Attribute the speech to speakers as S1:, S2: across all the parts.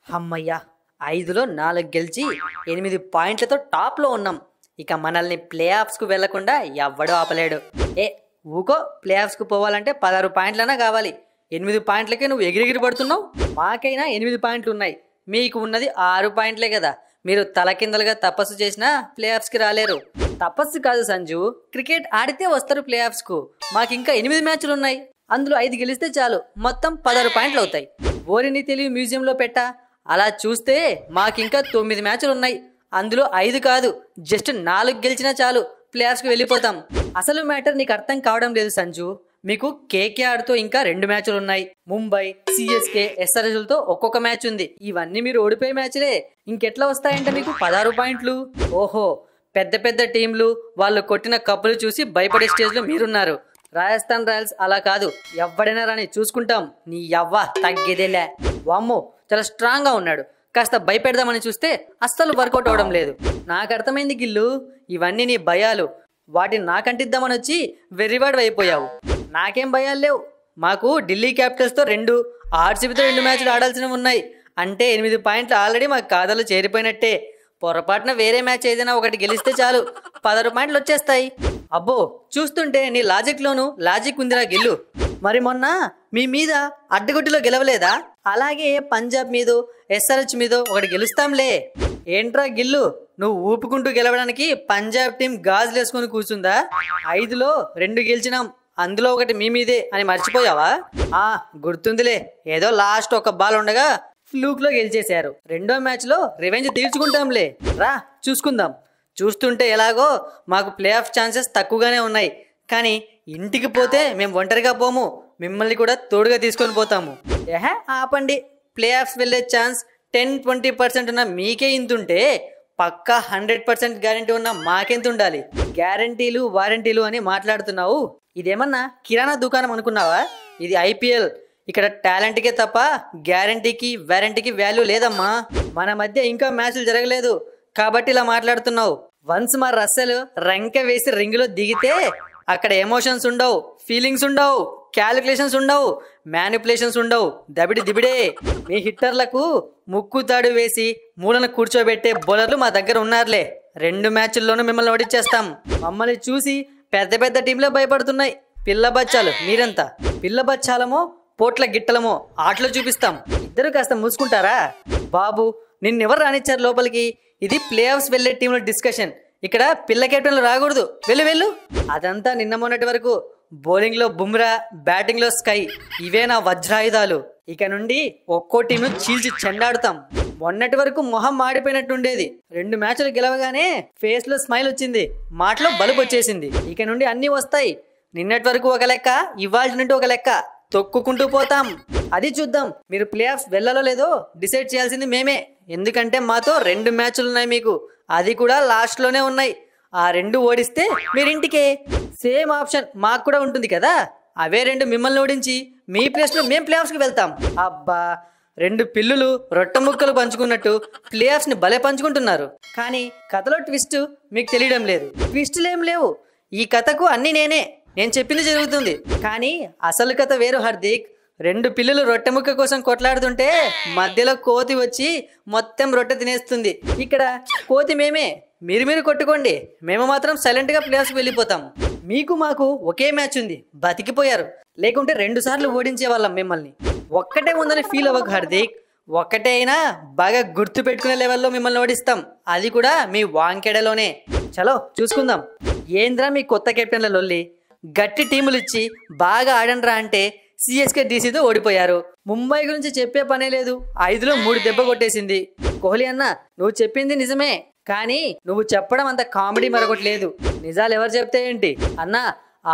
S1: హమ్మయ్య! 5లో 4 గెలిచి 8 పాయింట్లతో టాప్‌లో ఉన్నాం. ఇక మనల్ని ప్లే ఆఫ్స్‌కు వెళ్లకుండా ఎవ్వడూ ఆపలేడు. ఊకో, ప్లే ఆఫ్స్‌కు పోవాలంటే 16 పాయింట్లన్నా కావాలి. 8 పాయింట్లకే నువ్వు ఎగిరెగిరి పడుతున్నావు. మాకైనా 8 పాయింట్లున్నాయి. మీకు ఉన్నది 6 పాయింట్లే కదా. మీరు తలకిందలుగా తపస్సు చేసినా ప్లే ఆఫ్స్‌కి రాలేరు. తపస్సు కాదు సంజు, క్రికెట్ ఆడితే వస్తారు ప్లే ఆఫ్స్‌కు. మాకింకా 8 మ్యాచ్లున్నాయి. అందులో 5 గెలిస్తే చాలు, మొత్తం 16 పాయింట్లు అవుతాయి. ఓరిని తెలివి మ్యూజియంలో పెట్టా. అలా చూస్తే మాకింకా 9 మ్యాచ్లున్నాయి. అందులో 5 కాదు, జస్ట్ 4 గెలిచినా చాలు, ప్లే ఆఫ్స్కి వెళ్ళిపోతాం. అసలు మ్యాటర్ నీకు అర్థం కావడం లేదు సంజు. మీకు కేకేఆర్తో ఇంకా 2 మ్యాచ్లు ఉన్నాయి. ముంబై, సిఎస్కే, ఎస్ఆర్హెచ్లతో ఒక్కొక్క మ్యాచ్ ఉంది. ఇవన్నీ మీరు ఓడిపోయే మ్యాచ్లే. ఇంకెట్లా వస్తాయంటే మీకు 16 పాయింట్లు? ఓహో, పెద్ద పెద్ద టీంలు వాళ్ళు కొట్టిన కప్పులు చూసి భయపడే స్టేజ్లో మీరున్నారు. రాజస్థాన్ రాయల్స్ అలా కాదు, ఎవ్వడైనా రాని చూసుకుంటాం. నీ యవ్వ తగ్గేదేలే. వామ్మో, చాలా స్ట్రాంగ్గా ఉన్నాడు. కాస్త భయపెడదామని చూస్తే అస్సలు వర్కౌట్ అవడం లేదు. నాకు అర్థమైంది గిల్లు, ఇవన్నీ నీ భయాలు. వాటిని నాకంటిద్దామని వచ్చి వెర్రివాడు అయిపోయావు. నాకేం భయాలు లేవు. మాకు ఢిల్లీ క్యాపిటల్స్తో 2, ఆర్సీబీతో 2 మ్యాచ్లు ఆడాల్సినవి ఉన్నాయి. అంటే 8 పాయింట్లు ఆల్రెడీ మా ఖాతాలో చేరిపోయినట్టే. పొరపాటున వేరే మ్యాచ్ ఏదైనా ఒకటి గెలిస్తే చాలు, 16 పాయింట్లు వచ్చేస్తాయి. అబ్బో, చూస్తుంటే నీ లాజిక్లోనూ లాజిక్ ఉందిరా గిల్లు. మరి మొన్న మీ మీద అడ్డగుడ్డిలో గెలవలేదా? అలాగే పంజాబ్ మీదో ఎస్ఆర్హెచ్ మీదో ఒకటి గెలుస్తాంలే. ఏంట్రా గిల్లు, నువ్వు ఊపుకుంటూ గెలవడానికి పంజాబ్ టీం గాజులు వేసుకొని కూర్చుందా? 5లో 2 గెలిచినాం, అందులో ఒకటి మీ మీదే అని మర్చిపోయావా? గుర్తుందిలే, ఏదో లాస్ట్ ఒక బాల్ ఉండగా ఫ్లూక్లో గెలిచేశారు. రెండో మ్యాచ్లో రివెంజ్ తీర్చుకుంటాంలే, రా చూసుకుందాం. చూస్తుంటే ఎలాగో మాకు ప్లే ఆఫ్ ఛాన్సెస్ తక్కువగానే ఉన్నాయి. కానీ ఇంటికి పోతే మేము ఒంటరిగా పోము, మిమ్మల్ని కూడా తోడుగా తీసుకొని పోతాము. ఆపండి. ప్లే ఆఫ్స్ వెళ్ళే ఛాన్స్ 10-20% ఉన్న మీకే ఇంతుంటే పక్కా 100% గ్యారంటీ ఉన్న మాకెంత ఉండాలి? గ్యారంటీలు వారంటీలు అని మాట్లాడుతున్నావు. ఇదేమన్నా కిరాణా దుకాణం అనుకున్నావా? ఇది ఐపీఎల్. ఇక్కడ టాలెంట్కే తప్ప గ్యారంటీకి వారంటీకి వాల్యూ లేదమ్మా. మన మధ్య ఇంకా మ్యాచ్లు జరగలేదు కాబట్టి ఇలా మాట్లాడుతున్నావు. వన్స్ మా రస్సెలు రంకె వేసి రింగులో దిగితే అక్కడ ఎమోషన్స్ ఉండవు, ఫీలింగ్స్ ఉండవు, క్యాలిక్యులేషన్స్ ఉండవు, మ్యానిపులేషన్స్ ఉండవు. దబిడి దిబిడే. మీ హిట్టర్లకు ముక్కు తాడు వేసి మూలను కూర్చోబెట్టే బౌలర్లు మా దగ్గర ఉన్నారులే. 2 మ్యాచ్ల్లోనూ మిమ్మల్ని ఓడిచ్చేస్తాం. మమ్మల్ని చూసి పెద్ద పెద్ద టీంలే భయపడుతున్నాయి. పిల్ల బచ్చాలు మీరంతా. పిల్ల బచ్చాలమో పోట్ల గిట్టలమో ఆటలో చూపిస్తాం. ఇద్దరు కాస్త మూసుకుంటారా? బాబు, నిన్నెవరు రానిచ్చారు లోపలికి? ఇది ప్లే ఆఫ్స్ వెళ్లే టీంల డిస్కషన్. ఇక్కడ పిల్ల కెప్టెన్లు రాకూడదు. వెళ్ళు. అదంతా నిన్న మొన్నటి వరకు. బౌలింగ్లో బుమ్రా, బ్యాటింగ్లో స్కై, ఇవే నా వజ్రాయుధాలు. ఇక నుండి ఒక్కో టీంను చీల్చి చెండాడుతాం. మొన్నటి వరకు మొహం మాడిపోయినట్టుండేది. 2 మ్యాచ్లు గెలవగానే ఫేస్ లో స్మైల్ వచ్చింది, మాటలో బలుపు వచ్చేసింది. ఇక నుండి అన్నీ వస్తాయి. నిన్నటి వరకు ఒక లెక్క, ఇవాళ నుండి ఒక లెక్క. తొక్కుకుంటూ పోతాం. అది చూద్దాం. మీరు ప్లే ఆఫ్స్ వెళ్ళాలో లేదో డిసైడ్ చేయాల్సింది మేమే. ఎందుకంటే మాతో 2 మ్యాచ్లు ఉన్నాయి మీకు, అది కూడా లాస్ట్లోనే ఉన్నాయి. ఆ 2 ఓడిస్తే మీరింటికే. సేమ్ ఆప్షన్ మాకు కూడా ఉంటుంది కదా. అవే 2 మిమ్మల్ని ఓడించి మీ ప్లేస్లో మేము ప్లే ఆఫ్స్కి వెళ్తాం. అబ్బా, 2 పిల్లులు రొట్టె ముక్కలు పంచుకున్నట్టు ప్లే ఆఫ్స్ని భలే పంచుకుంటున్నారు. కానీ కథలో ట్విస్ట్ మీకు తెలియడం లేదు. ట్విస్టులు ఏం లేవు. ఈ కథకు అన్నీ నేను చెప్పింది జరుగుతుంది. కానీ అసలు కథ వేరు హార్దిక్. 2 పిల్లులు రొట్టె ముక్క కోసం కొట్లాడుతుంటే మధ్యలో కోతి వచ్చి మొత్తం రొట్టె తినేస్తుంది. ఇక్కడ కోతి మేమే. మీరు కొట్టుకోండి, మేము మాత్రం సైలెంట్గా ప్లేయర్స్కి వెళ్ళిపోతాం. మీకు మాకు ఒకే మ్యాచ్ ఉంది, బతికిపోయారు. లేకుంటే 2 సార్లు ఓడించే వాళ్ళం మిమ్మల్ని. ఒక్కటే ఉందని ఫీల్ అవ్వకు హార్దిక్. ఒక్కటే అయినా బాగా గుర్తు పెట్టుకునే లెవెల్లో మిమ్మల్ని ఓడిస్తాం. అది కూడా మీ వాంకెడలోనే. చలో చూసుకుందాం. ఏంద్రా మీ కొత్త కెప్టెన్ల లొల్లి? గట్టి టీములు ఇచ్చి బాగా ఆడండ్రా అంటే సిఎస్కే డీసీతో ఓడిపోయారు. ముంబై గురించి చెప్పే పనే లేదు, 5లో 3 దెబ్బ కొట్టేసింది. కోహ్లీ అన్న, నువ్వు చెప్పింది నిజమే, కానీ నువ్వు చెప్పడం అంత కామెడీ మరొకటి లేదు. నిజాలు ఎవరు చెప్తే ఏంటి అన్న?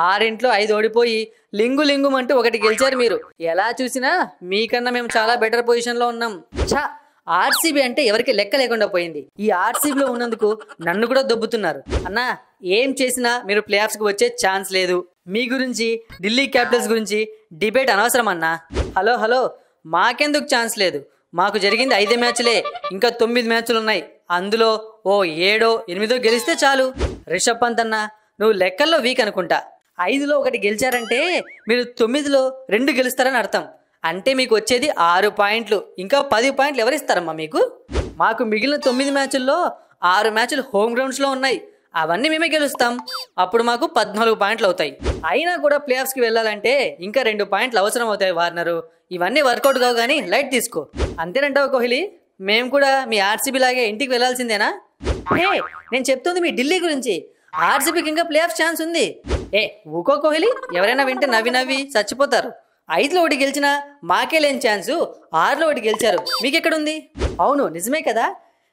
S1: 6లో 5 ఓడిపోయి లింగుమంటూ 1 గెలిచారు మీరు. ఎలా చూసినా మీకన్నా మేము చాలా బెటర్ పొజిషన్లో ఉన్నాం. ఆర్సీబీ అంటే ఎవరికి లెక్క లేకుండా పోయింది. ఈ ఆర్సీబీలో ఉన్నందుకు నన్ను కూడా దొబ్బుతున్నారు. అన్నా, ఏం చేసినా మీరు ప్లే ఆఫ్స్కి వచ్చే ఛాన్స్ లేదు. మీ గురించి, ఢిల్లీ క్యాపిటల్స్ గురించి డిబేట్ అనవసరం అన్నా. హలో, మాకెందుకు ఛాన్స్ లేదు? మాకు జరిగింది 5 మ్యాచ్లే, ఇంకా 9 మ్యాచ్లు ఉన్నాయి. అందులో ఓ 7-8 గెలిస్తే చాలు. రిషబ్ పంత్ అన్నా, నువ్వు లెక్కల్లో వీక్ అనుకుంటా. 5లో 1 గెలిచారంటే మీరు 9లో 2 గెలుస్తారని అర్థం. అంటే మీకు వచ్చేది 6 పాయింట్లు. ఇంకా 10 పాయింట్లు ఎవరిస్తారమ్మా మీకు? మాకు మిగిలిన 9 మ్యాచుల్లో 6 మ్యాచ్లు హోమ్ గ్రౌండ్స్లో ఉన్నాయి. అవన్నీ మేమే గెలుస్తాం. అప్పుడు మాకు 14 పాయింట్లు అవుతాయి. అయినా కూడా ప్లే ఆఫ్స్కి వెళ్ళాలంటే ఇంకా 2 పాయింట్లు అవసరం అవుతాయి వార్నరు. ఇవన్నీ వర్కౌట్ కావు కానీ లైట్ తీసుకో. అంతేనంటావు కోహ్లీ? మేము కూడా మీ ఆర్సీబీ లాగే ఇంటికి వెళ్ళాల్సిందేనా? నేను చెప్తుంది మీ ఢిల్లీ గురించి. ఆర్సీబీకి ఇంకా ప్లే ఆఫ్ ఛాన్స్ ఉంది. ఊకో కోహ్లీ, ఎవరైనా వింటే నవ్వి నవ్వి చచ్చిపోతారు. 5లో 1 గెలిచినా మాకే లేని ఛాన్సు 6లో 1 గెలిచారు. మీకెక్కడుంది? అవును నిజమే కదా,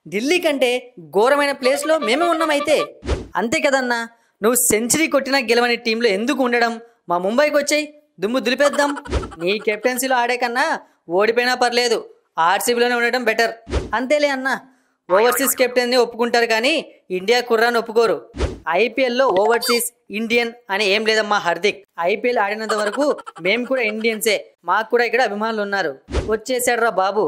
S1: ఢిల్లీ కంటే ఘోరమైన ప్లేస్లో మేమే ఉన్నామైతే. అంతే కదన్నా, నువ్వు సెంచరీ కొట్టినా గెలవని టీంలో ఎందుకు ఉండడం? మా ముంబైకి వచ్చాయి, దుమ్ము దులిపేద్దాం. నీ కెప్టెన్సీలో ఆడే కన్నా ఓడిపోయినా పర్లేదు, ఆర్సీబీలోనే ఉండడం బెటర్. అంతేలే అన్న, ఓవర్సీస్ కెప్టెన్ని ఒప్పుకుంటారు కానీ ఇండియా కుర్రాన్ని ఒప్పుకోరు. ఐపీఎల్లో ఓవర్సీస్ ఇండియన్ అని ఏం లేదమ్మా హార్దిక్. ఐపీఎల్ ఆడినంత వరకు మేము కూడా ఇండియన్సే. మాకు కూడా ఇక్కడ అభిమానులు ఉన్నారు. వచ్చేసాడు రా బాబు,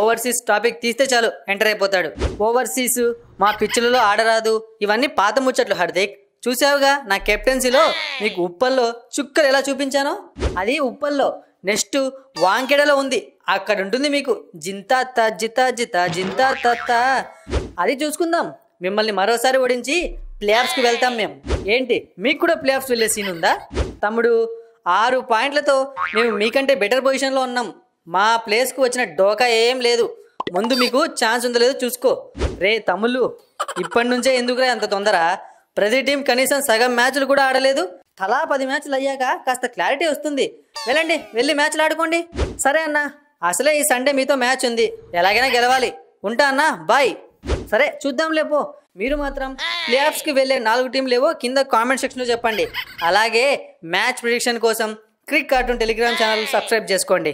S1: ఓవర్సీస్ టాపిక్ తీస్తే చాలు ఎంటర్ అయిపోతాడు. ఓవర్సీస్ మా పిచ్చులలో ఆడరాదు, ఇవన్నీ పాత ముచ్చట్లు హార్దిక్. చూసావుగా నా కెప్టెన్సీలో మీకు ఉప్పల్లో చుక్కలు ఎలా చూపించానో? అది ఉప్పల్లో, నెక్స్ట్ వాంకెడలో ఉంది, అక్కడ ఉంటుంది మీకు జింతా జితా జితా జింతా తత్త. అది చూసుకుందాం. మిమ్మల్ని మరోసారి ఓడించి ప్లే ఆఫ్స్కి వెళ్తాం మేము. ఏంటి మీకు కూడా ప్లే ఆఫ్స్ వెళ్ళే సీన్ ఉందా? తమ్ముడు, 6 పాయింట్లతో మేము మీకంటే బెటర్ పొజిషన్లో ఉన్నాం. మా ప్లేస్కు వచ్చిన డోకా ఏం లేదు. ముందు మీకు ఛాన్స్ ఉందో లేదో చూసుకో. రే తమ్ముళ్ళు, ఇప్పటి నుంచే ఎందుకురా అంత తొందర? ప్రతి టీం కనీసం సగం మ్యాచ్లు కూడా ఆడలేదు. తలా 10 మ్యాచ్లు అయ్యాక కాస్త క్లారిటీ వస్తుంది. వెళ్ళండి, వెళ్ళి మ్యాచ్లు ఆడుకోండి. సరే అన్న, అసలే ఈ సండే మీతో మ్యాచ్ ఉంది, ఎలాగైనా గెలవాలి. ఉంటా అన్న, బాయ్. సరే చూద్దాం లేపో. మీరు మాత్రం ప్లే ఆఫ్స్కి వెళ్ళే 4 టీంలు ఏవో కింద కామెంట్ సెక్షన్లో చెప్పండి. అలాగే మ్యాచ్ ప్రిడిక్షన్ కోసం Crick cartoon Telegram channel subscribe చేసుకోండి.